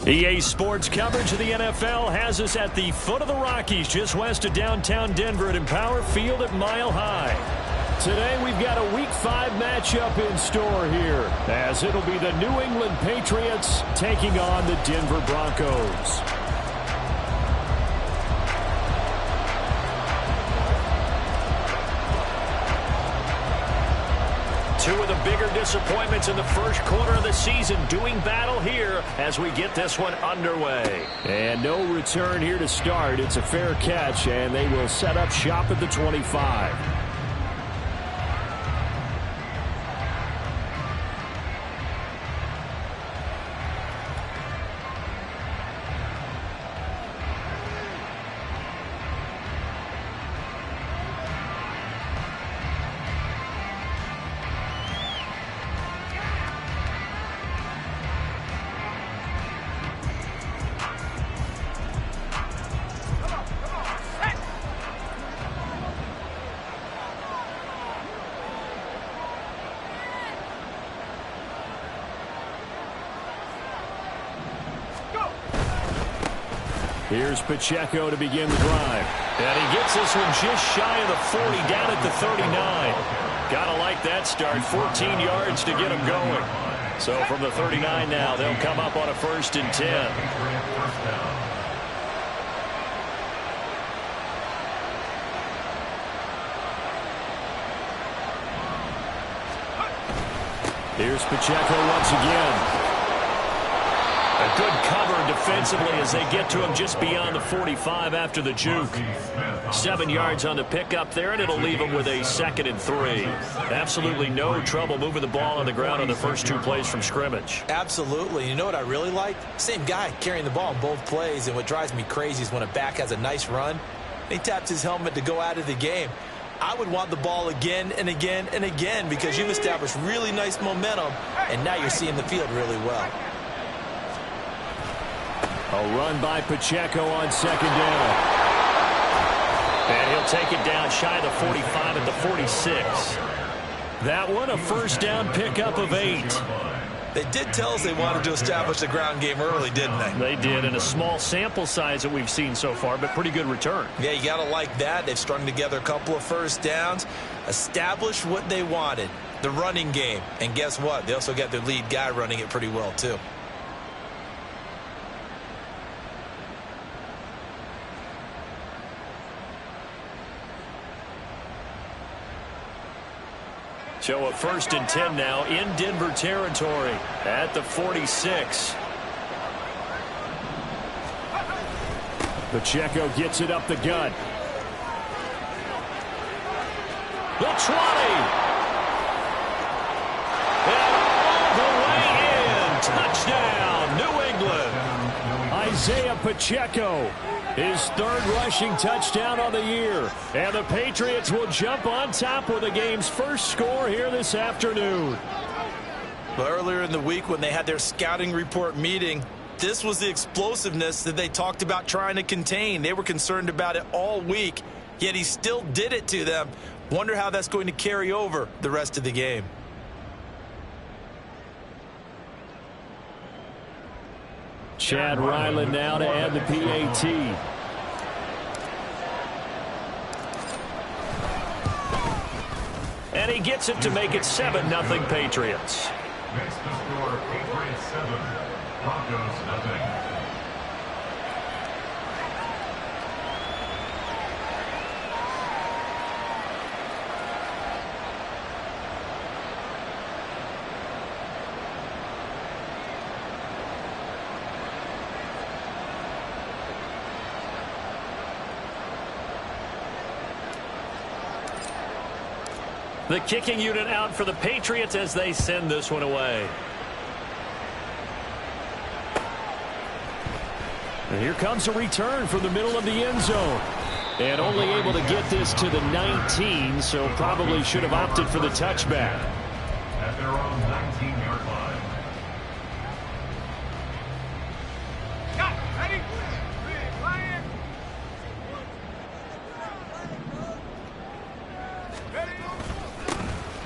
EA Sports coverage of the NFL has us at the foot of the Rockies, just west of downtown Denver at Empower Field at Mile High. Today we've got a Week 5 matchup in store here, as it'll be the New England Patriots taking on the Denver Broncos. Two of the bigger disappointments in the first quarter of the season doing battle here as we get this one underway. And no return here to start. It's a fair catch, and they will set up shop at the 25. Here's Pacheco to begin the drive. And he gets this one just shy of the 40, down at the 39. Gotta like that start. 14 yards to get him going. So from the 39 now, they'll come up on a 1st and 10. Here's Pacheco once again. A good cover defensively as they get to him just beyond the 45 after the juke. 7 yards on the pickup there, and it'll leave him with a 2nd and 3. Absolutely no trouble moving the ball on the ground on the first 2 plays from scrimmage. Absolutely. You know what I really like? Same guy carrying the ball in both plays, and what drives me crazy is when a back has a nice run, he taps his helmet to go out of the game. I would want the ball again and again and again because you've established really nice momentum, and now you're seeing the field really well. A run by Pacheco on 2nd down. And he'll take it down shy of the 45 at the 46. That one, a 1st down pickup of 8. They did tell us they wanted to establish the ground game early, didn't they? They did, in a small sample size that we've seen so far, but pretty good return. Yeah, you got to like that. They've strung together a couple of 1st downs, established what they wanted, the running game. And guess what? They also got their lead guy running it pretty well, too. So a 1st and 10 now in Denver territory at the 46. Pacheco gets it up the gut. The 20. And all the way in. Touchdown, New England. Isaiah Pacheco. His 3rd rushing touchdown on the year. And the Patriots will jump on top with the game's first score here this afternoon. Well, earlier in the week when they had their scouting report meeting, this was the explosiveness that they talked about trying to contain. They were concerned about it all week, yet he still did it to them. Wonder how that's going to carry over the rest of the game. Chad Ryland now to add the PAT. And he gets it to make it 7-0 Patriots. Next to score, Patriots 7, Broncos nothing. The kicking unit out for the Patriots as they send this one away. And here comes a return from the middle of the end zone. And only able to get this to the 19, so probably should have opted for the touchback. At their own 19-yard line.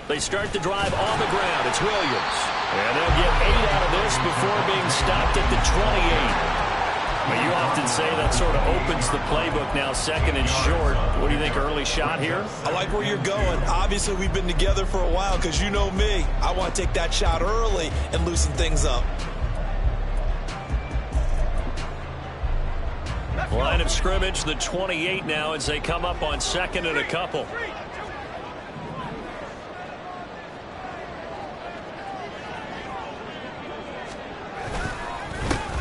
They start the drive on the ground. It's Williams. And they'll get 8 out of this before being stopped at the 28. But you often say that sort of opens the playbook now, second and short. What do you think, early shot here? I like where you're going. Obviously, we've been together for a while because you know me. I want to take that shot early and loosen things up. Line of scrimmage, the 28 now as they come up on second and a couple.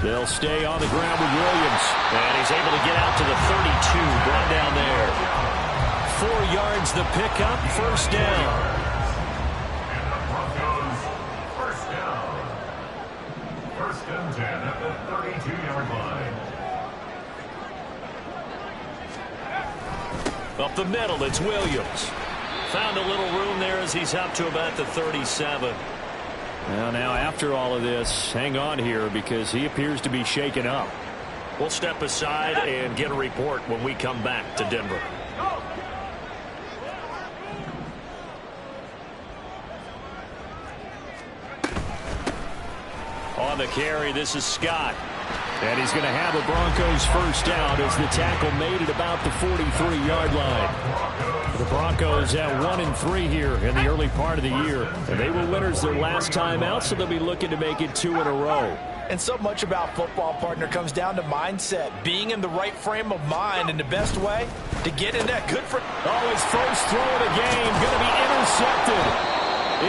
They'll stay on the ground with Williams. And he's able to get out to the 32. Brought down there. 4 yards the pickup. First down. And the Broncos, first down. First and 10 at the 32-yard line. Up the middle, it's Williams. Found a little room there as he's up to about the 37. Well, now after all of this, hang on here because he appears to be shaken up. We'll step aside and get a report when we come back to Denver. On the carry, this is Scott. And he's going to have a Broncos first down as the tackle made at about the 43-yard line. The Broncos at 1-3 here in the early part of the year. And they were winners their last time out, so they'll be looking to make it 2 in a row. And so much about football, partner, comes down to mindset. Being in the right frame of mind, and the best way to get in that good for... Oh, his first throw of the game going to be intercepted.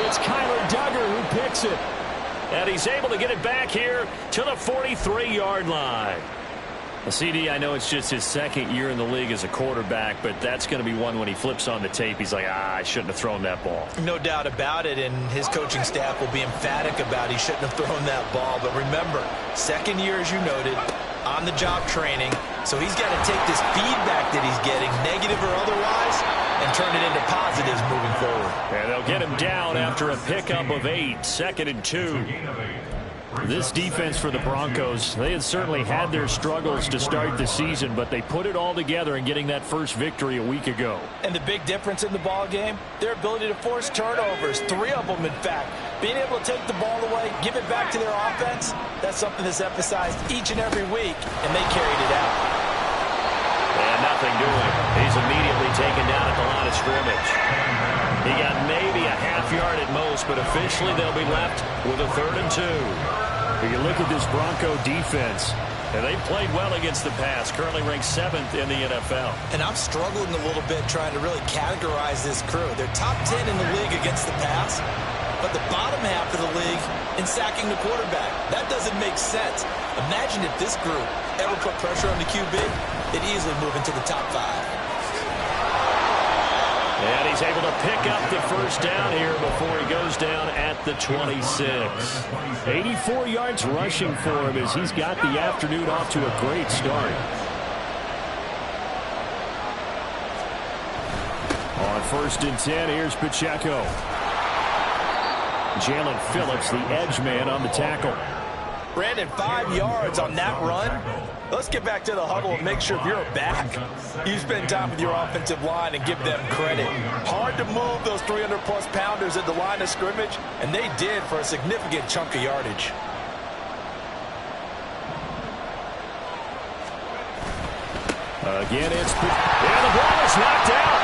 It's Kyler Duggar who picks it. And he's able to get it back here to the 43-yard line. CD, I know it's just his second year in the league as a quarterback, but that's going to be one when he flips on the tape. He's like, I shouldn't have thrown that ball. No doubt about it, and his coaching staff will be emphatic about he shouldn't have thrown that ball. But remember, second year, as you noted, on-the-job training. So he's got to take this feedback that he's getting, negative or otherwise, and turn it into positives moving forward. And they'll get him down after a pickup of 8, 2nd and 2. This defense for the Broncos, they had certainly had their struggles to start the season, but they put it all together in getting that first victory a week ago. And the big difference in the ball game, their ability to force turnovers, 3 of them in fact. Being able to take the ball away, give it back to their offense, that's something that's emphasized each and every week, and they carried it out. And nothing doing. He's immediately taken down at the line of scrimmage. He got maybe a half yard at most, but officially they'll be left with a 3rd and 2. You look at this Bronco defense, and they played well against the pass, currently ranked 7th in the NFL. And I'm struggling a little bit trying to really categorize this crew. They're top 10 in the league against the pass, but the bottom half of the league in sacking the quarterback. That doesn't make sense. Imagine if this group ever put pressure on the QB, it'd easily move into the top 5. And he's able to pick up the first down here before he goes down at the 26. 84 yards rushing for him as he's got the afternoon off to a great start. On 1st and 10, here's Pacheco. Jalen Phillips, the edge man on the tackle. Brandon, 5 yards on that run. Let's get back to the huddle and make sure if you're a back, you spend time with your offensive line and give them credit. Hard to move those 300-plus pounders at the line of scrimmage, and they did for a significant chunk of yardage. Again, it's... And the ball is knocked out.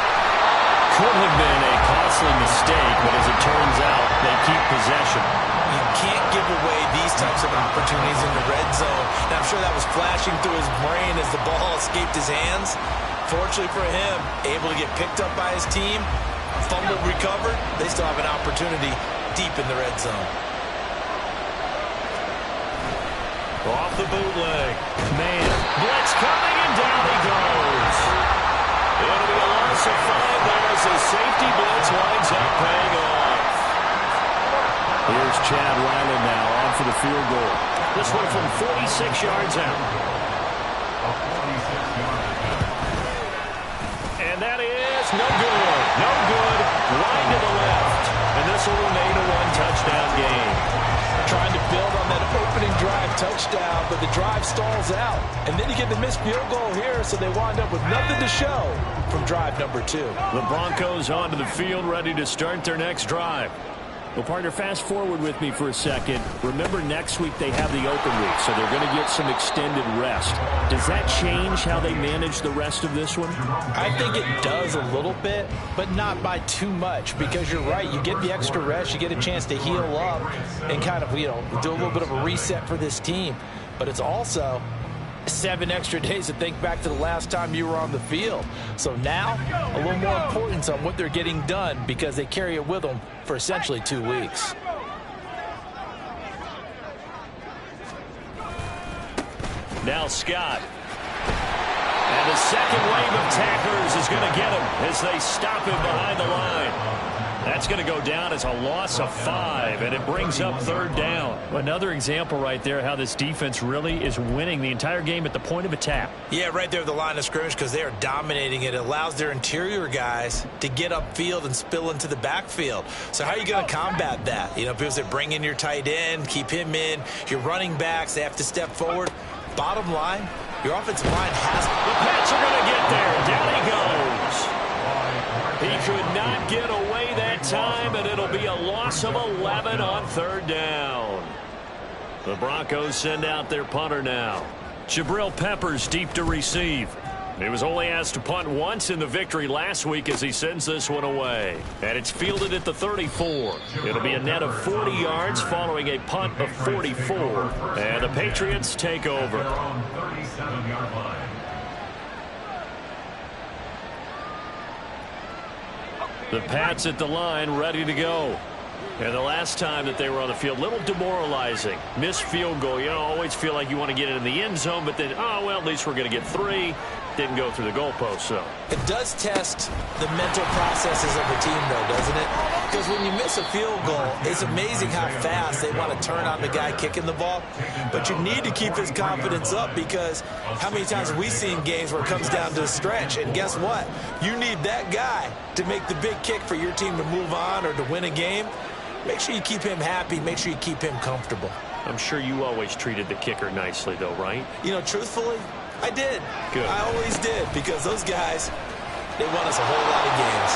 Could have been a costly mistake, but as it turns out, they keep possession. You can't give away these types of opportunities in the red zone. And I'm sure that was flashing through his brain as the ball escaped his hands. Fortunately for him, able to get picked up by his team, fumbled, recovered. They still have an opportunity deep in the red zone. Off the bootleg. Man, blitz coming, and down he goes. It'll be a loss of 5 there as the safety blitz winds up paying off. Here's Chad Ryland now on for the field goal. This one from 46 yards out. And that is no good. No good. Line to the left. And this will remain a 1-touchdown game. Trying to build on that opening drive touchdown, but the drive stalls out. And then you get the missed field goal here, so they wind up with nothing to show from drive number 2. The Broncos onto the field, ready to start their next drive. Well, partner, fast forward with me for a second. Remember, next week they have the open week, so they're going to get some extended rest. Does that change how they manage the rest of this one? I think it does a little bit, but not by too much, because you're right. You get the extra rest. You get a chance to heal up and kind of, do a little bit of a reset for this team. But it's also 7 extra days to think back to the last time you were on the field. So now, a little more importance on what they're getting done because they carry it with them for essentially 2 weeks. Now Scott. And the second wave of tacklers is going to get him as they stop him behind the line. That's going to go down as a loss of 5, and it brings up 3rd down. Another example right there how this defense really is winning the entire game at the point of attack. Yeah, right there at the line of scrimmage because they are dominating it. It allows their interior guys to get upfield and spill into the backfield. So how are you going to combat that? People say bring in your tight end, keep him in. Your running backs, they have to step forward. Bottom line, your offensive line has... The Pats are going to get there. Down he goes. He could not get away that time, and it'll be a loss of 11 on 3rd down. The Broncos send out their punter now. Jabril Peppers deep to receive. He was only asked to punt once in the victory last week as he sends this one away. And it's fielded at the 34. It'll be a net of 40 yards following a punt of 44. And the Patriots take over. The Pats at the line, ready to go. And the last time that they were on the field, a little demoralizing. Missed field goal. Always feel like you want to get it in the end zone, but then, at least we're going to get 3. Didn't go through the goalpost, so. It does test the mental processes of a team, though, doesn't it? Because when you miss a field goal, it's amazing how fast they want to turn on the guy kicking the ball. But you need to keep his confidence up because how many times have we seen games where it comes down to a stretch? And guess what? You need that guy to make the big kick for your team to move on or to win a game. Make sure you keep him happy. Make sure you keep him comfortable. I'm sure you always treated the kicker nicely, though, right? Truthfully, I did. Good. I always did because those guys, they won us a whole lot of games.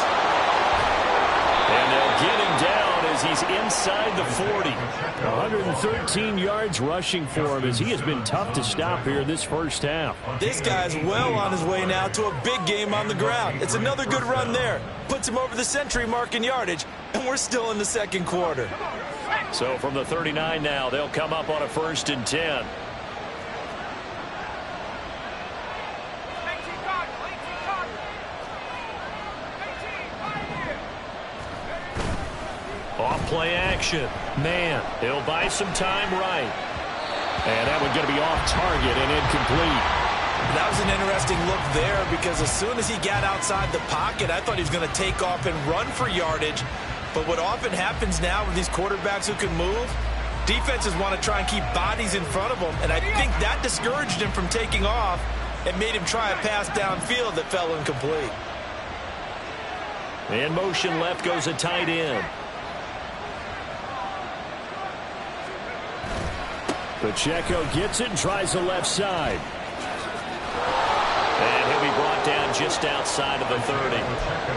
And they'll get him down as he's inside the 40. 113 yards rushing for him as he has been tough to stop here this first half. This guy's well on his way now to a big game on the ground. It's another good run there. Puts him over the century mark in yardage, and we're still in the second quarter. So from the 39 now, they'll come up on a 1st and 10. Off-play action. Man, he'll buy some time right. And that one's going to be off target and incomplete. That was an interesting look there because as soon as he got outside the pocket, I thought he was going to take off and run for yardage. But what often happens now with these quarterbacks who can move, defenses want to try and keep bodies in front of them. And I think that discouraged him from taking off and made him try a pass downfield that fell incomplete. In motion left goes a tight end. Pacheco gets it and tries the left side. And he'll be brought down just outside of the 30.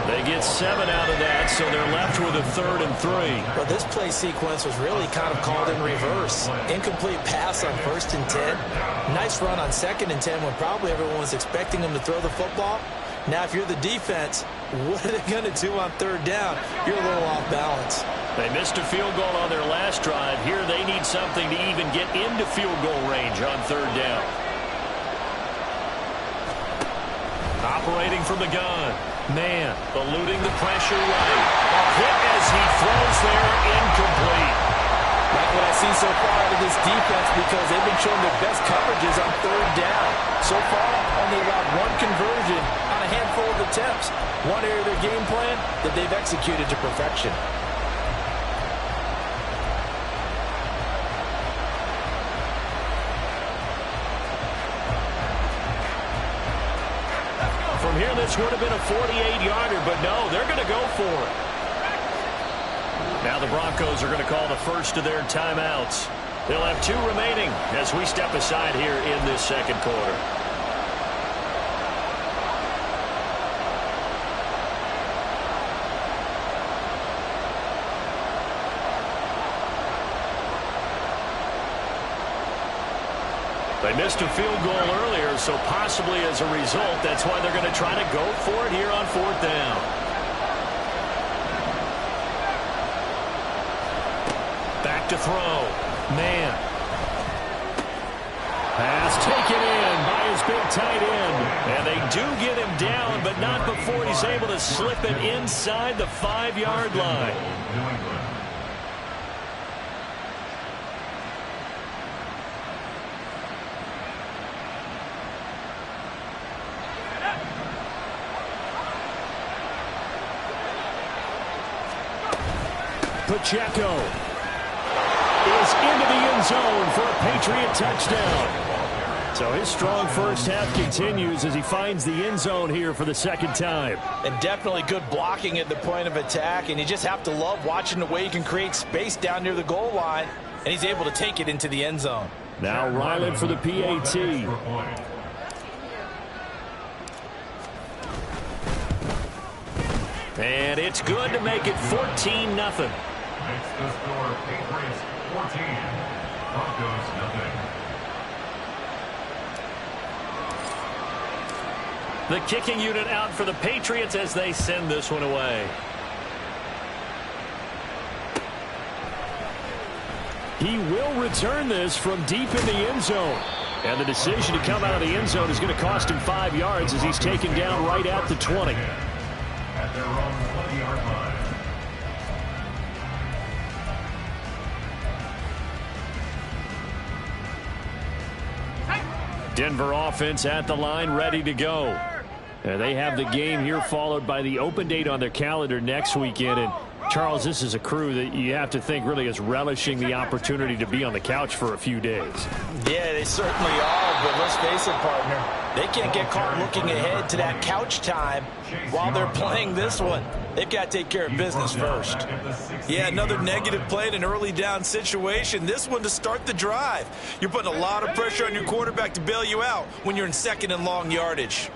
They get 7 out of that, so they're left with a 3rd and 3. Well, this play sequence was really kind of called in reverse. Incomplete pass on 1st and 10. Nice run on 2nd and 10 when probably everyone was expecting him to throw the football. Now, if you're the defense, what are they going to do on 3rd down? You're a little off balance. They missed a field goal on their last drive. Here they need something to even get into field goal range on 3rd down. Operating from the gun. Man, eluding the pressure right. A hit as he throws there, incomplete. Like what I've seen so far out of this defense because they've been showing their best coverages on 3rd down. So far, only allowed 1 conversion on a handful of attempts. One area of their game plan that they've executed to perfection. From here, this would have been a 48-yarder, but no, they're going to go for it. Now the Broncos are going to call the first of their timeouts. They'll have 2 remaining as we step aside here in this second quarter. They missed a field goal earlier, so possibly as a result, that's why they're going to try to go for it here on 4th down. Back to throw. Man. Pass taken in by his big tight end. And they do get him down, but not before he's able to slip it inside the 5-yard line. Pacheco is into the end zone for a Patriot touchdown. So his strong first half continues as he finds the end zone here for the second time. And definitely good blocking at the point of attack, and you just have to love watching the way he can create space down near the goal line, and he's able to take it into the end zone. Now Ryland for the PAT. And it's good to make it 14-0. Makes the score Patriots 14, Broncos nothing. The kicking unit out for the Patriots as they send this one away. He will return this from deep in the end zone. And the decision to come out of the end zone is going to cost him 5 yards as he's taken down right at the 20. At their own 20-yard line. Denver offense at the line, ready to go. And they have the game here followed by the open date on their calendar next weekend. And Charles, this is a crew that you have to think really is relishing the opportunity to be on the couch for a few days. Yeah, they certainly are, but let's face it, partner. They can't get caught looking ahead to that couch time while they're playing this one. They've got to take care of business first. Yeah, another negative play in an early down situation. This one to start the drive. You're putting a lot of pressure on your quarterback to bail you out when you're in second and long yardage.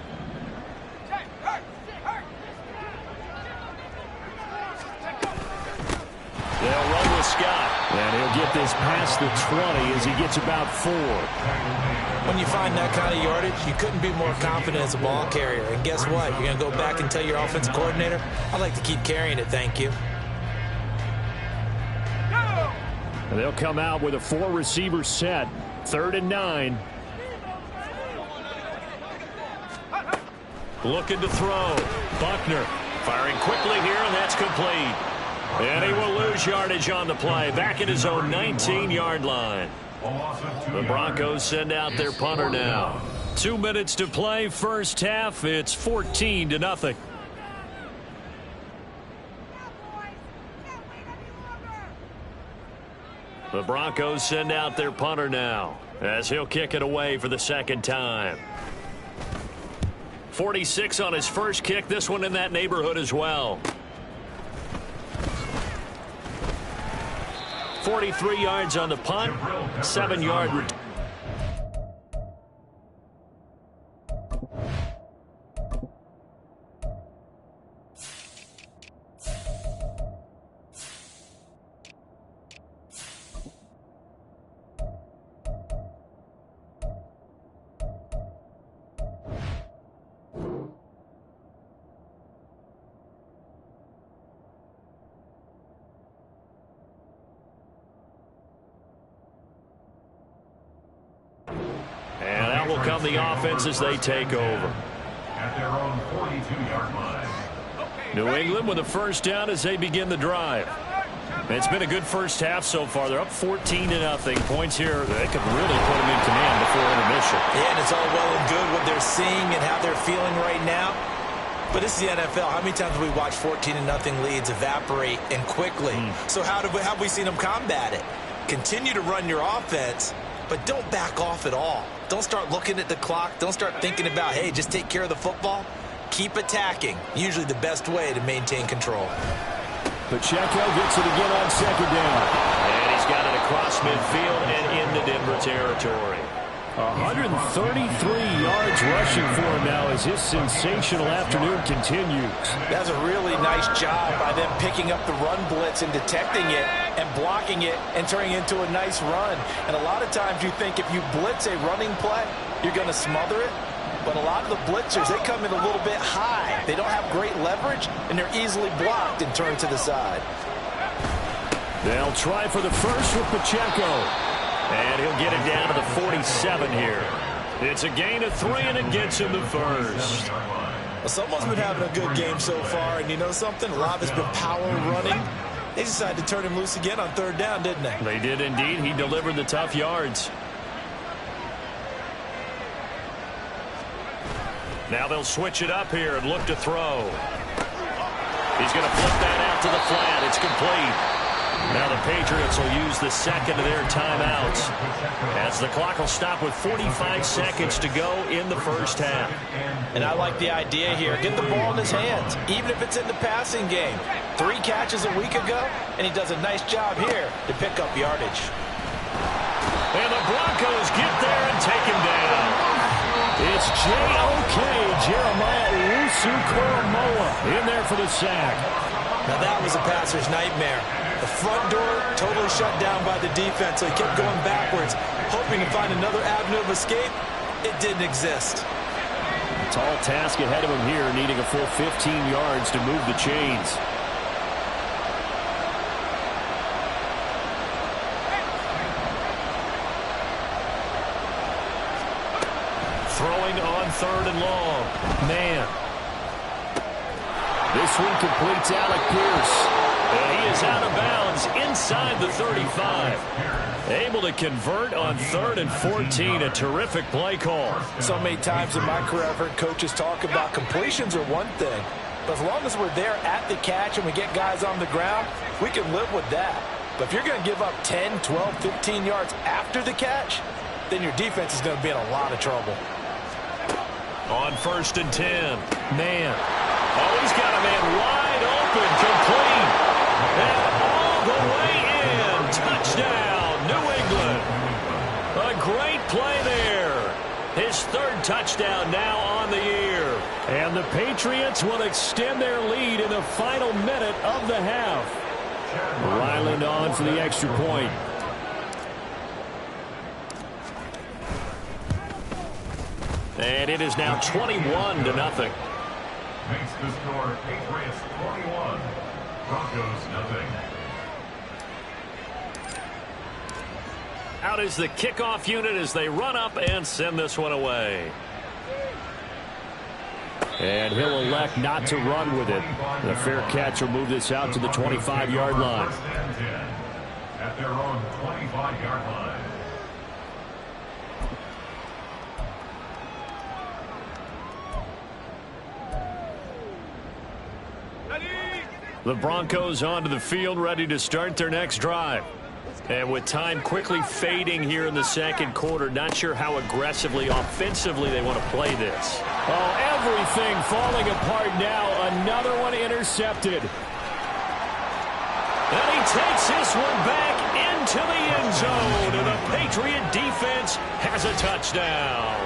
They'll run with Scott. And he'll get this past the 20 as he gets about 4. When you find that kind of yardage, you couldn't be more confident as a ball carrier. And guess what? You're going to go back and tell your offensive coordinator, I'd like to keep carrying it, thank you. And they'll come out with a 4-receiver set. 3rd and 9. Looking to throw. Buckner firing quickly here, and that's complete. And he will lose yardage on the play. Back at his own 19-yard line. The Broncos send out their punter now. 2 minutes to play, first half. It's 14-0. The Broncos send out their punter now as he'll kick it away for the second time. 46 on his first kick. This one in that neighborhood as well. 43 yards on the punt, 7-yard return. Come the offense as they take over. At their own 42-yard line. New England with a first down as they begin the drive. It's been a good first half so far. They're up 14-0. Points here that could really put them in command before intermission. Yeah, and it's all well and good what they're seeing and how they're feeling right now. But this is the NFL. How many times have we watched 14-0 leads evaporate and quickly? So how have we seen them combat it? Continue to run your offense, but don't back off at all. Don't start looking at the clock. Don't start thinking about, hey, just take care of the football. Keep attacking. Usually the best way to maintain control. Pacheco gets it again on second down. And he's got it across midfield and into Denver territory. 133 yards yards rushing for him now as his sensational afternoon continues. That's a really nice job by them picking up the run blitz and detecting it and blocking it and turning it into a nice run. And a lot of times you think if you blitz a running play, you're going to smother it. But a lot of the blitzers, they come in a little bit high. They don't have great leverage, and they're easily blocked and turned to the side. They'll try for the first with Pacheco. And he'll get it down to the 47 here. It's a gain of 3, and it gets him the first. Well, someone's been having a good game so far, and you know something? A lot has been power running. They decided to turn him loose again on 3rd down, didn't they? They did indeed. He delivered the tough yards. Now they'll switch it up here and look to throw. He's going to flip that out to the flat. It's complete. Now the Patriots will use the second of their timeouts as the clock will stop with 45 seconds to go in the first half. And I like the idea here. Get the ball in his hands, even if it's in the passing game. 3 catches a week ago, and he does a nice job here to pick up yardage. And the Broncos get there and take him down. It's J.O.K. Jeremiah Owusu-Koramoah in there for the sack. Now that was a passer's nightmare. The front door totally shut down by the defense, so he kept going backwards, hoping to find another avenue of escape. It didn't exist. A tall task ahead of him here, needing a full 15 yards to move the chains. Throwing on 3rd and long. Man. This one completes Alec Pierce. And he is out of bounds inside the 35. Able to convert on 3rd and 14. A terrific play call. So many times in my career I've heard coaches talk about completions are one thing. But as long as we're there at the catch and we get guys on the ground, we can live with that. But if you're going to give up 10, 12, 15 yards after the catch, then your defense is going to be in a lot of trouble. On 1st and 10. Man. Oh, he's got a man wide open. Complete. And all the way in. Touchdown, New England. A great play there. His 3rd touchdown now on the year. And the Patriots will extend their lead in the final minute of the half. Ryland on for the extra point. And it is now 21-0. Makes the score Patriots 21, Broncos nothing. Out is the kickoff unit as they run up and send this one away. And he'll elect not to run with it. The fair catch will move this out to the 25-yard line. 1st and 10 at their own 25-yard line. The Broncos onto the field, ready to start their next drive. And with time quickly fading here in the 2nd quarter, not sure how aggressively, offensively they want to play this. Oh, everything falling apart now. Another one intercepted. And he takes this one back into the end zone. And the Patriot defense has a touchdown.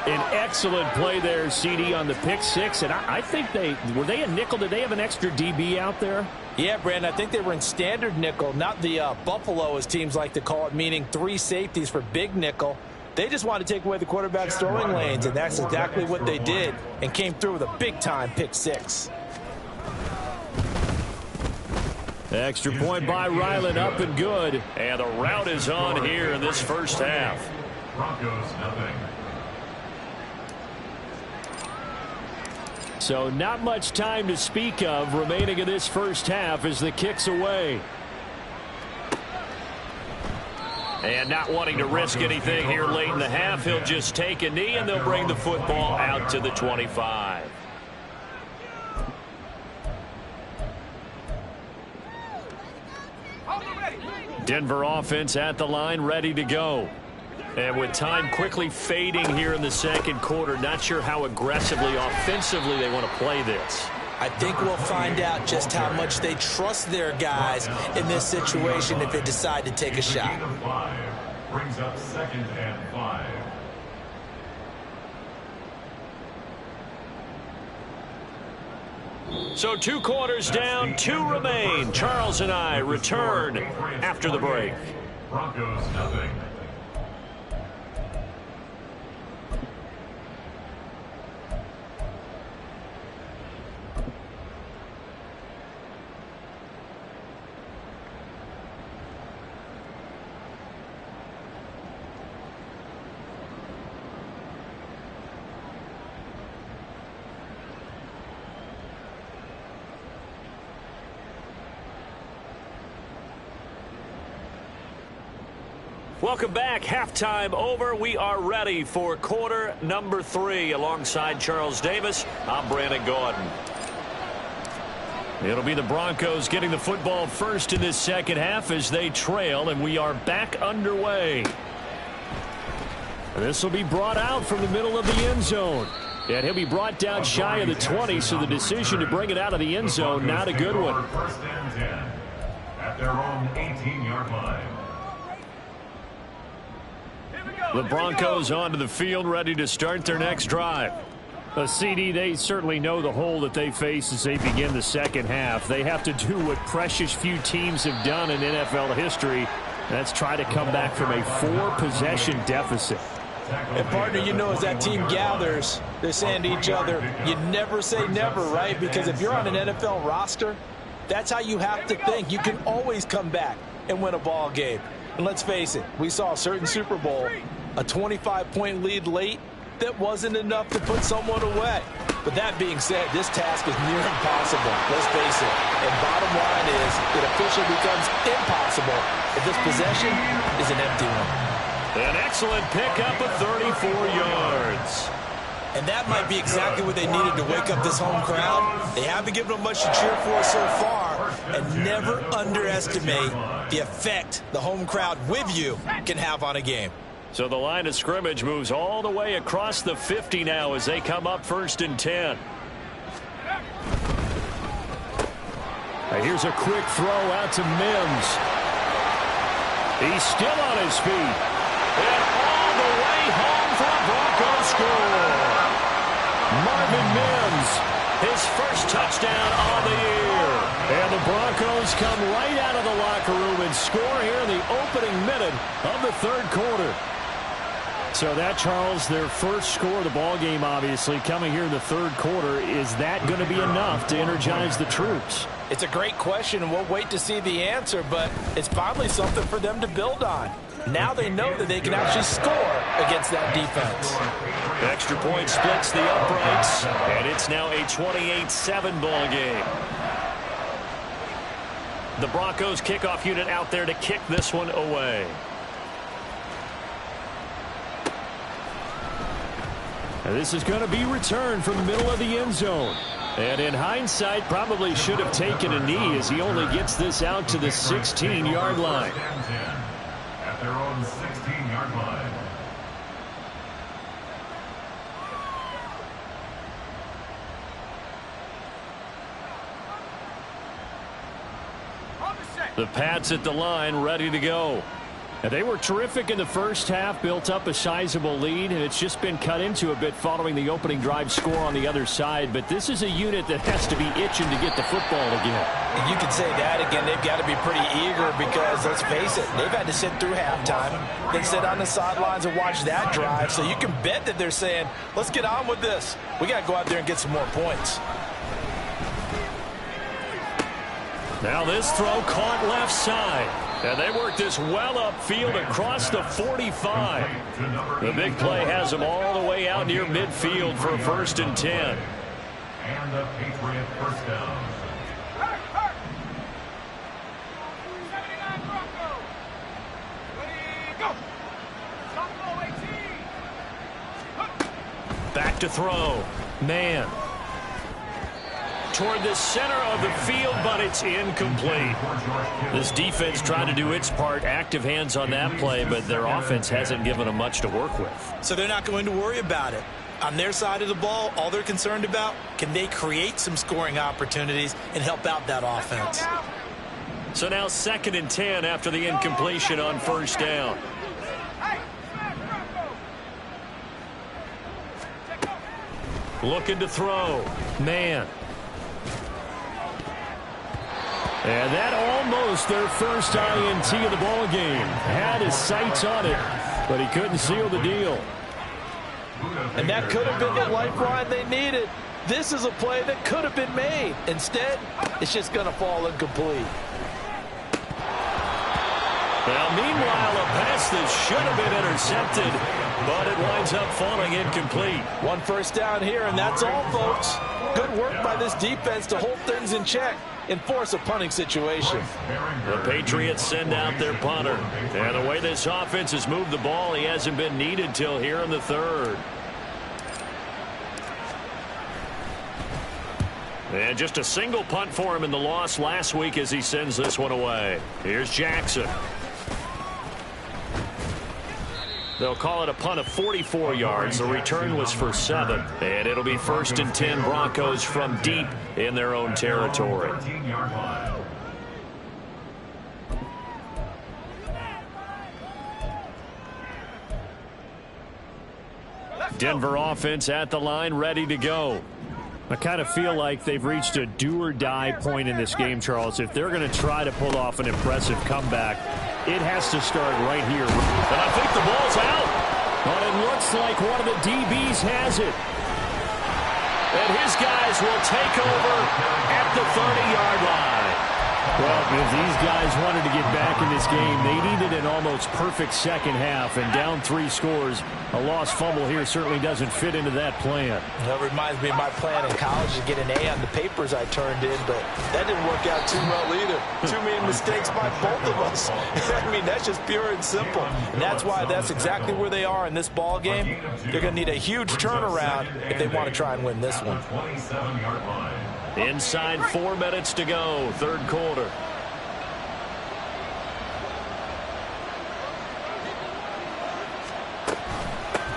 An excellent play there, CD, on the pick 6. And I think were they a nickel? Did they have an extra DB out there? Yeah, Brandon, I think they were in standard nickel, not the Buffalo, as teams like to call it, meaning 3 safeties for big nickel. They just wanted to take away the quarterback's throwing lanes, and that's exactly what they did and came through with a big-time pick 6. Extra point by Ryland, up and good. And the route is on here in this first half. Broncos nothing. So not much time to speak of remaining in this first half as the kick's away. And not wanting to risk anything here late in the half, he'll just take a knee and they'll bring the football out to the 25. Denver offense at the line, ready to go. And with time quickly fading here in the 2nd quarter, not sure how aggressively, offensively they want to play this. I think we'll find out just how much they trust their guys in this situation if they decide to take a shot. Brings up 2nd and 5. So 2 quarters down, 2 remain. Charles and I return after the break. Broncos nothing. Welcome back. Halftime over. We are ready for quarter number 3. Alongside Charles Davis, I'm Brandon Gordon. It'll be the Broncos getting the football first in this second half as they trail, and we are back underway. This will be brought out from the middle of the end zone. And he'll be brought down shy of the 20, so the decision to bring it out of the end zone, not a good one. First and 10 at their own 18-yard line. The Broncos onto the field, ready to start their next drive. CD, they certainly know the hole that they face as they begin the second half. They have to do what precious few teams have done in NFL history. That's try to come back from a 4-possession deficit. And partner, you know, as that team gathers, they're saying to each other, you never say never, right? Because if you're on an NFL roster, that's how you have to think. You can always come back and win a ball game. And let's face it, we saw a certain Super Bowl, a 25-point lead late, that wasn't enough to put someone away. But that being said, this task is near impossible. Let's face it. And bottom line is, it officially becomes impossible if this possession is an empty one. An excellent pickup of 34 yards. And that might be exactly what they needed to wake up this home crowd. They haven't given them much to cheer for so far. And never underestimate the effect the home crowd with you can have on a game. So the line of scrimmage moves all the way across the 50 now as they come up first and 10. Here's a quick throw out to Mims. He's still on his feet. And all the way home for a Broncos score. Marvin Mims, his first touchdown on the year. And the Broncos come right out of the locker room and score here in the opening minute of the third quarter. So that, Charles, their first score of the ball game, obviously, coming here in the third quarter. Is that going to be enough to energize the troops? It's a great question, and we'll wait to see the answer, but it's finally something for them to build on. Now they know that they can actually score against that defense. Extra point splits the uprights, and it's now a 28-7 ball game. The Broncos kickoff unit out there to kick this one away. And this is going to be returned from the middle of the end zone. And in hindsight, probably should have taken a knee as he only gets this out to the 16-yard line. At their own 16-yard line. The Pats at the line, ready to go. And they were terrific in the first half, built up a sizable lead, and it's just been cut into a bit following the opening drive score on the other side. But this is a unit that has to be itching to get the football again. And you can say that again. They've got to be pretty eager because, let's face it, they've had to sit through halftime, then sit on the sidelines and watch that drive. So you can bet that they're saying, let's get on with this. We got to go out there and get some more points. Now this throw caught left side. And they work this well upfield across the 45. The big play has them all the way out near midfield for a first and 10. And the Patriot first down. Back to throw. Man. Toward the center of the field, but it's incomplete. This defense trying to do its part, active hands on that play, but their offense hasn't given them much to work with. So they're not going to worry about it. On their side of the ball, all they're concerned about, can they create some scoring opportunities and help out that offense? So now second and 10 after the incompletion on first down. Looking to throw. Man. And that almost their first INT of the ball game. Had his sights on it, but he couldn't seal the deal. And that could have been the lifeline they needed. This is a play that could have been made. Instead, it's just going to fall incomplete. Well, meanwhile, a pass that should have been intercepted, but it winds up falling incomplete. One first down here, and that's all, folks. Good work by this defense to hold things in check and force a punting situation. The Patriots send out their punter. And the way this offense has moved the ball, he hasn't been needed till here in the third. And just a single punt for him in the loss last week as he sends this one away. Here's Jackson. They'll call it a punt of 44 yards. The return was for 7. And it'll be 1st and 10 Broncos from deep in their own territory. Denver offense at the line, ready to go. I kind of feel like they've reached a do-or-die point in this game, Charles. If they're going to try to pull off an impressive comeback, it has to start right here. And I think the ball's out. But it looks like one of the DBs has it. And his guys will take over at the 30-yard line. Well, if these guys wanted to get back in this game, they needed an almost perfect second half. And down 3 scores, a lost fumble here certainly doesn't fit into that plan. That reminds me of my plan in college to get an A on the papers I turned in, but that didn't work out too well either. Too many mistakes by both of us. I mean, that's just pure and simple. And that's why that's exactly where they are in this ball game. They're going to need a huge turnaround if they want to try and win this one. Inside 4 minutes to go, third quarter.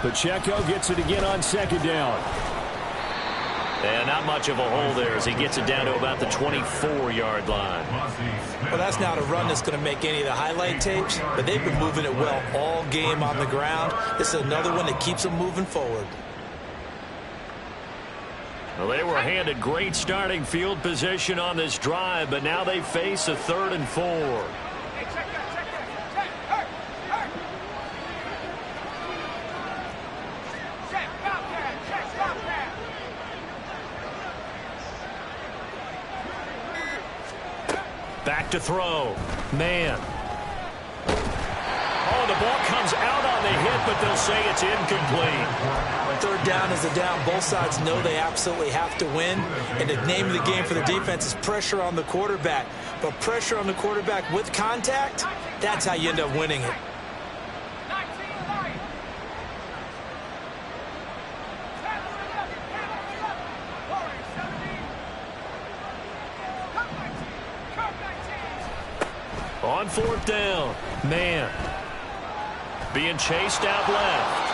Pacheco gets it again on second down. And not much of a hole there as he gets it down to about the 24-yard line. Well, that's not a run that's going to make any of the highlight tapes, but they've been moving it well all game on the ground. This is another one that keeps them moving forward. Well, they were handed great starting field position on this drive, but now they face a 3rd and 4. Back to throw. Man. Oh, the ball comes out on the hit, but they'll say it's incomplete. Third down is a down. Both sides know they absolutely have to win. And the name of the game for the defense is pressure on the quarterback. But pressure on the quarterback with contact, that's how you end up winning it. On 4th down. Man. Being chased out left.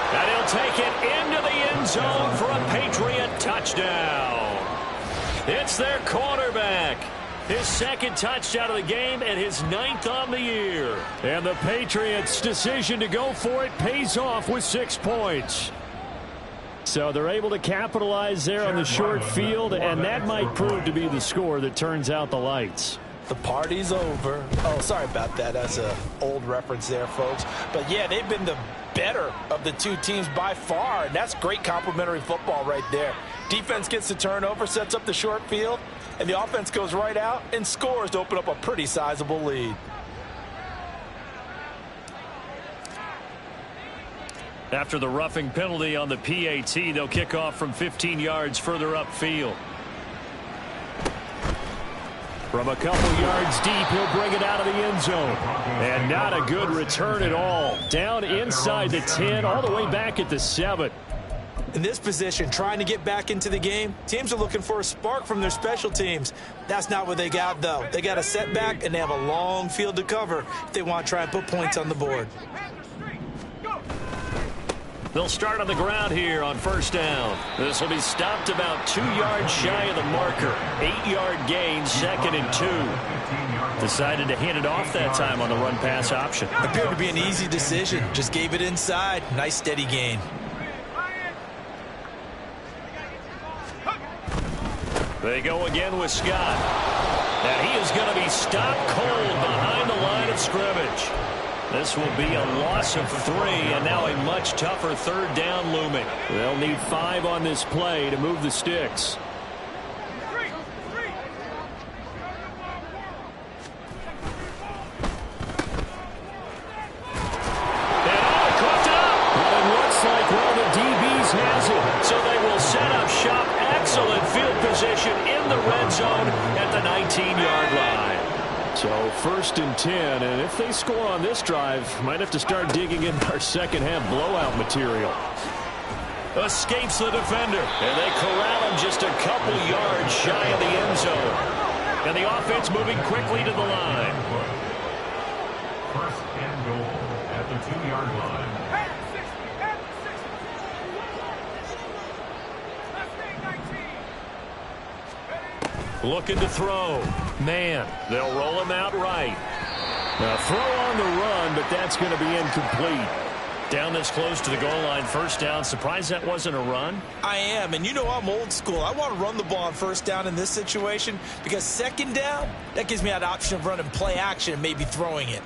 And he'll take it into the end zone for a Patriot touchdown. It's their quarterback. His 2nd touchdown of the game and his 9th on the year. And the Patriots' decision to go for it pays off with 6 points. So they're able to capitalize there on the short field, and that might prove to be the score that turns out the lights. The party's over. Oh, sorry about that. That's an old reference there, folks. But, yeah, they've been the better of the 2 teams by far, and that's great complimentary football right there. Defense gets the turnover, sets up the short field, and the offense goes right out and scores to open up a pretty sizable lead. After the roughing penalty on the PAT, they'll kick off from 15 yards further upfield. From a couple yards deep, he'll bring it out of the end zone. And not a good return at all. Down inside the 10, all the way back at the 7. In this position, trying to get back into the game, teams are looking for a spark from their special teams. That's not what they got, though. They got a setback, and they have a long field to cover if they want to try and put points on the board. They'll start on the ground here on 1st down. This will be stopped about 2 yards shy of the marker. 8-yard gain, 2nd and 2. Decided to hand it off that time on the run-pass option. Appeared to be an easy decision. Just gave it inside. Nice steady gain. They go again with Scott. And he is going to be stopped cold behind the line of scrimmage. This will be a loss of 3, and now a much tougher third down looming. They'll need 5 on this play to move the sticks. Excellent field position in the red zone at the 19-yard line. So 1st and 10, and if they score on this drive, might have to start digging into our second-half blowout material. Escapes the defender, and they corral him just a couple yards shy of the end zone. And the offense moving quickly to the line. 1st and goal at the 2-yard line. Looking to throw. Man, they'll roll him out right. A throw on the run, but that's going to be incomplete. Down this close to the goal line, 1st down. Surprised that wasn't a run? I am, and you know I'm old school. I want to run the ball on 1st down in this situation because 2nd down, that gives me that option of running play action and maybe throwing it.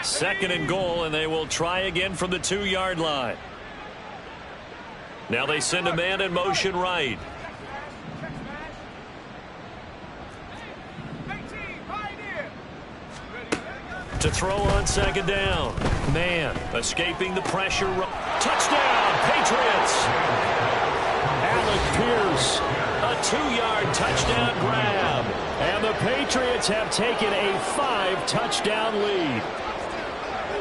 Second and goal, and they will try again from the 2-yard line. Now they send a man in motion right. To throw on 2nd down. Man, escaping the pressure. Touchdown, Patriots! Alec Pierce. A 2-yard touchdown grab. And the Patriots have taken a 5-touchdown lead.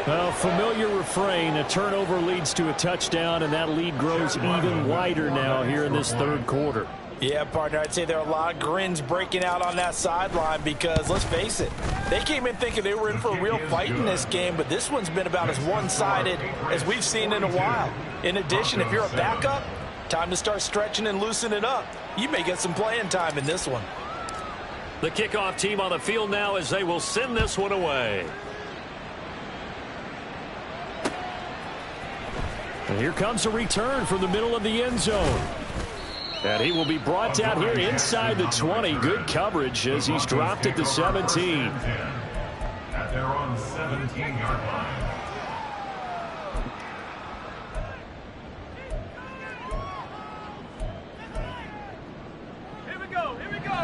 Well, familiar refrain, a turnover leads to a touchdown, and that lead grows even wider now here in this 3rd quarter. Yeah, partner, I'd say there are a lot of grins breaking out on that sideline because, let's face it, they came in thinking they were in for a real fight in this game, but this one's been about as one-sided as we've seen in a while. In addition, if you're a backup, time to start stretching and loosening up. You may get some playing time in this one. The kickoff team on the field now as they will send this one away. And here comes a return from the middle of the end zone. And he will be brought down here inside the 20. Good coverage as he's dropped at the 17. At their own 17-yard line.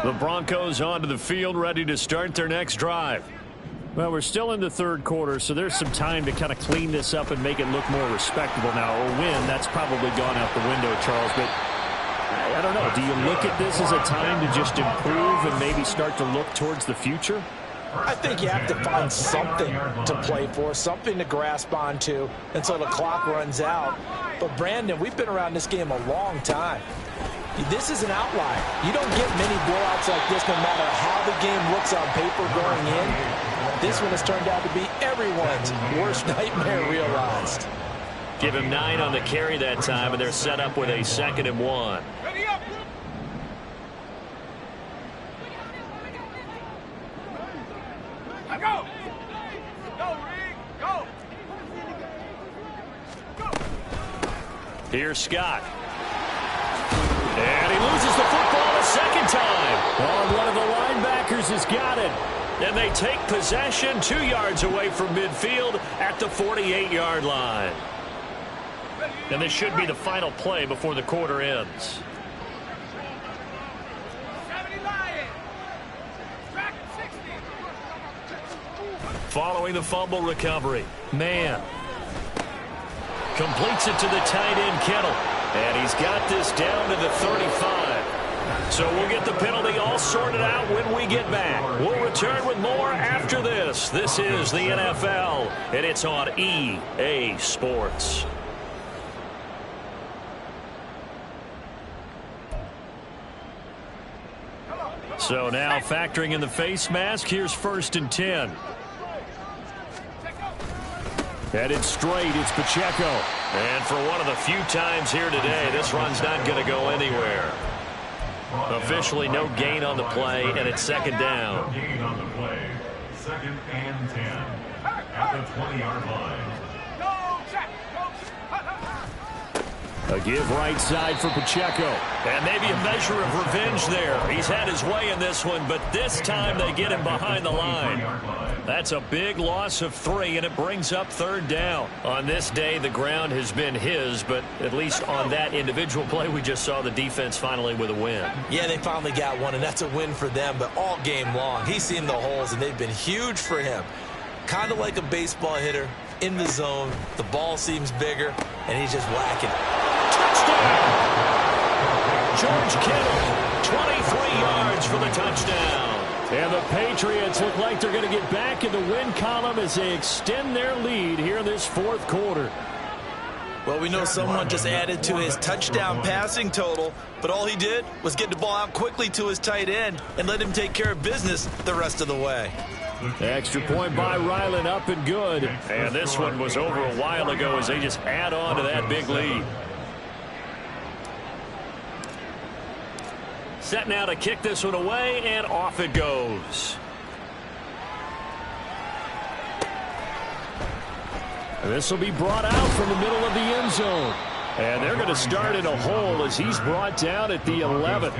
The Broncos onto the field, ready to start their next drive. Well, we're still in the 3rd quarter, so there's some time to kind of clean this up and make it look more respectable now. A win, that's probably gone out the window, Charles, but I don't know. Do you look at this as a time to just improve and maybe start to look towards the future? I think you have to find something to play for, something to grasp onto until the clock runs out. But, Brandon, we've been around this game a long time. This is an outlier. You don't get many blowouts like this no matter how the game looks on paper going in. This one has turned out to be everyone's worst nightmare realized. Give him 9 on the carry that time, and they're set up with a 2nd and 1. Ready up. Go. Go, Rick. Go. Go. Here's Scott. And he loses the football a 2nd time. Oh, one of the linebackers has got it. And they take possession 2 yards away from midfield at the 48-yard line. And this should be the final play before the quarter ends. Following the fumble recovery. Man. Completes it to the tight end, Kittle. And he's got this down to the 35. So we'll get the penalty all sorted out when we get back. We'll return with more after this. This is the NFL, and it's on EA Sports. So now factoring in the face mask, here's 1st and 10. Headed straight, it's Pacheco. And for one of the few times here today, this run's not going to go anywhere. Officially no gain on the play, and it's 2nd down. No gain on the play. 2nd and 10 at the 20-yard line. Go, check. A give right side for Pacheco. And maybe a measure of revenge there. He's had his way in this one, but this time they get him behind the line. That's a big loss of 3, and it brings up 3rd down. On this day, the ground has been his, but at least on that individual play, we just saw the defense finally with a win. Yeah, they finally got one, and that's a win for them, but all game long, he's seen the holes, and they've been huge for him. Kind of like a baseball hitter in the zone. The ball seems bigger, and he's just whacking. Touchdown! George Kittle, 23 yards for the touchdown. And the Patriots look like they're going to get back in the win column as they extend their lead here in this 4th quarter. Well, we know someone just added to his touchdown passing total, but all he did was get the ball out quickly to his tight end and let him take care of business the rest of the way. Extra point by Ryland, up and good. And this one was over a while ago as they just add on to that big lead. Set now to kick this one away, and off it goes. This will be brought out from the middle of the end zone. And they're going to start in a hole as he's brought down at the 11.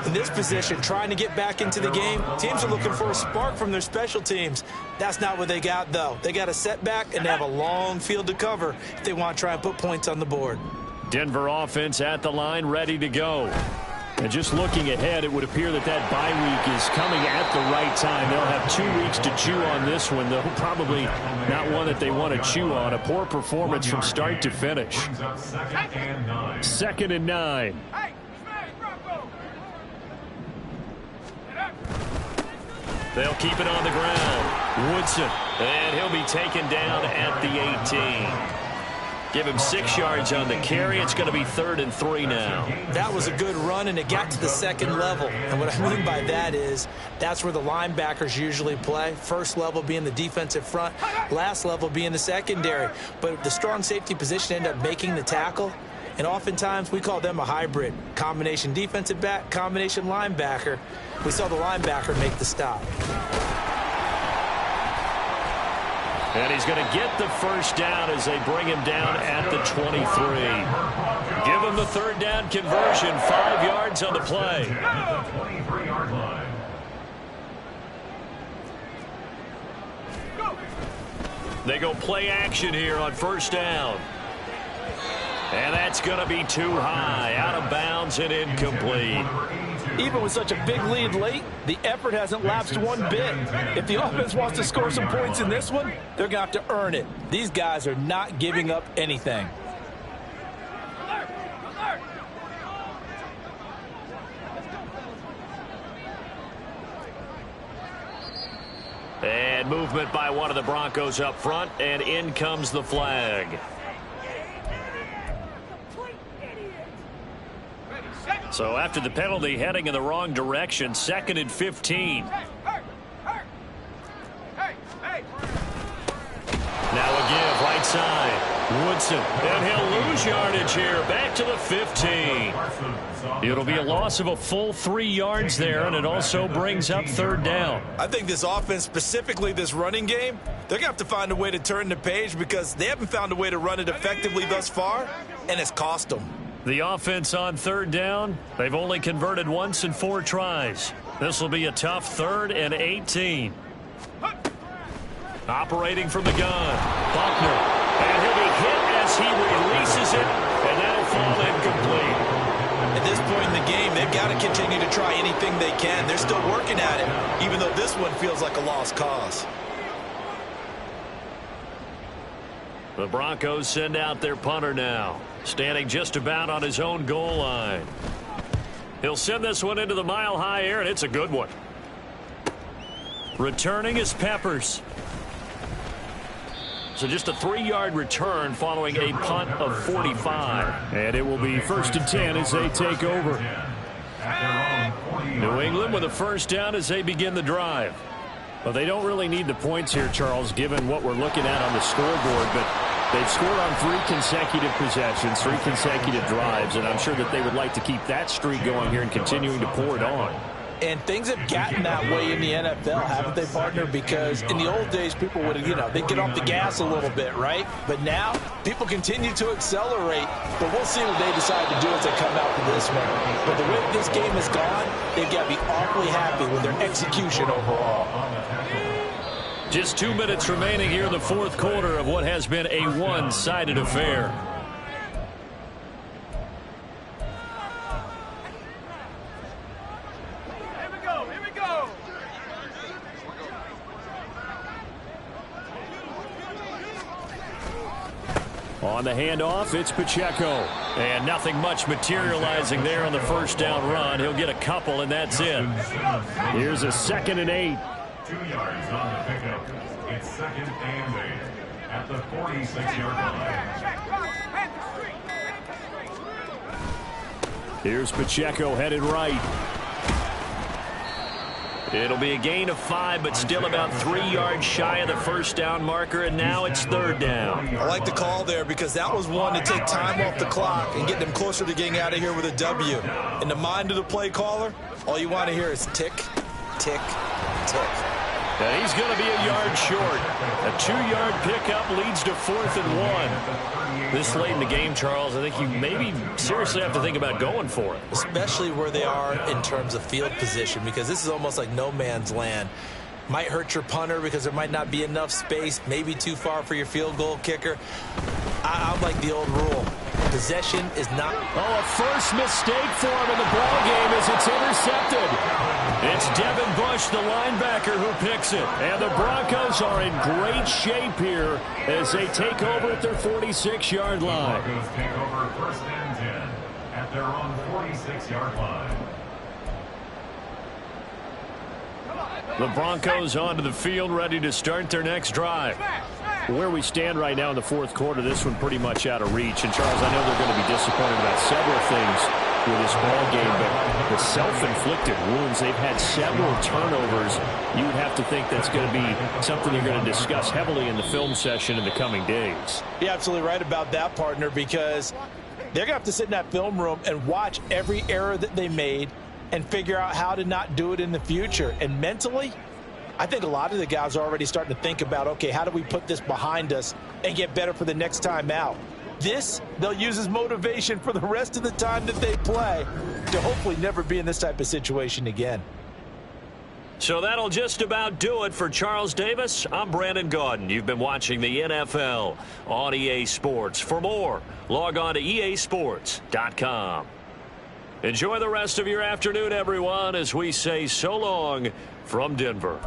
In this position, trying to get back into the game, teams are looking for a spark from their special teams. That's not what they got, though. They got a setback, and they have a long field to cover if they want to try and put points on the board. Denver offense at the line, ready to go. And just looking ahead, it would appear that that bye week is coming at the right time. They'll have 2 weeks to chew on this one, though probably not one that they want to chew on. A poor performance from start to finish. 2nd and 9. They'll keep it on the ground. Woodson, and he'll be taken down at the 18. Give him 6 yards on the carry. It's going to be 3rd and 3 now. That was a good run, and it got to the 2nd level. And what I mean by that is that's where the linebackers usually play. First level being the defensive front, last level being the secondary. But the strong safety position ended up making the tackle. And oftentimes we call them a hybrid. Combination defensive back, combination linebacker. We saw the linebacker make the stop. And he's going to get the 1st down as they bring him down at the 23. Give him the 3rd down conversion, 5 yards on the play. 23-yard line. They go play action here on 1st down. And that's going to be too high, out of bounds and incomplete. Even with such a big lead late, the effort hasn't lapsed one bit. If the offense wants to score some points in this one, they're going to have to earn it. These guys are not giving up anything. And movement by one of the Broncos up front, and in comes the flag. So after the penalty, heading in the wrong direction, 2nd and 15. Now a give, right side. Woodson, and he'll lose yardage here, back to the 15. It'll be a loss of a full 3 yards there, and it also brings up 3rd down. I think this offense, specifically this running game, they're going to have to find a way to turn the page because they haven't found a way to run it effectively thus far, and it's cost them. The offense on 3rd down, they've only converted once in 4 tries. This will be a tough 3rd and 18. Operating from the gun, Buckner, and he'll be hit as he releases it, and that'll fall incomplete. At this point in the game, they've got to continue to try anything they can. They're still working at it, even though this one feels like a lost cause. The Broncos send out their punter now, standing just about on his own goal line. He'll send this one into the mile-high air, and it's a good one. Returning is Peppers. So just a 3-yard return following a punt of 45. And it will be 1st and 10 as they take over. New England with a 1st down as they begin the drive. Well, they don't really need the points here, Charles, given what we're looking at on the scoreboard, but they've scored on 3 consecutive possessions, 3 consecutive drives, and I'm sure that they would like to keep that streak going here and continuing to pour it on. And things have gotten that way in the NFL, haven't they, partner? Because in the old days, people would, they'd get off the gas a little bit, right? But now, people continue to accelerate. But we'll see what they decide to do as they come out for this one. But the way this game has gone, they've got to be awfully happy with their execution overall. Just 2 minutes remaining here in the fourth quarter of what has been a one-sided affair. On the handoff, it's Pacheco. And nothing much materializing there on the first down run. He'll get a couple, and that's it. Here's a 2nd and 8. 2 yards on the pickup. It's 2nd and 8 at the 46-yard line. Here's Pacheco headed right. It'll be a gain of 5, but still about 3 yards shy of the first down marker, and now it's 3rd down. I like the call there because that was one to take time off the clock and get them closer to getting out of here with a W. In the mind of the play caller, all you want to hear is tick, tick, tick. And he's going to be a yard short. A 2-yard pickup leads to 4th and 1. This late in the game, Charles, I think you maybe seriously have to think about going for it. Especially where they are in terms of field position, because this is almost like no man's land. Might hurt your punter because there might not be enough space, maybe too far for your field goal kicker. I'm like the old rule. Possession is not... Oh, a first mistake for him in the ball game as it's intercepted. It's Devin Bush, the linebacker, who picks it. And the Broncos are in great shape here as they take over at their 46-yard line. Broncos take over 1st and 10 at their own 46-yard line. The Broncos onto the field, ready to start their next drive. Where we stand right now in the fourth quarter, this one pretty much out of reach. And, Charles, I know they're going to be disappointed about several things with this ball game, but the self-inflicted wounds, they've had several turnovers. You would have to think that's going to be something you're going to discuss heavily in the film session in the coming days. You're absolutely right about that, partner, because they're going to have to sit in that film room and watch every error that they made and figure out how to not do it in the future. And mentally, I think a lot of the guys are already starting to think about, okay, how do we put this behind us and get better for the next time out? This, they'll use as motivation for the rest of the time that they play to hopefully never be in this type of situation again. So that'll just about do it for Charles Davis. I'm Brandon Gaudin. You've been watching the NFL on EA Sports. For more, log on to easports.com. Enjoy the rest of your afternoon, everyone, as we say so long from Denver.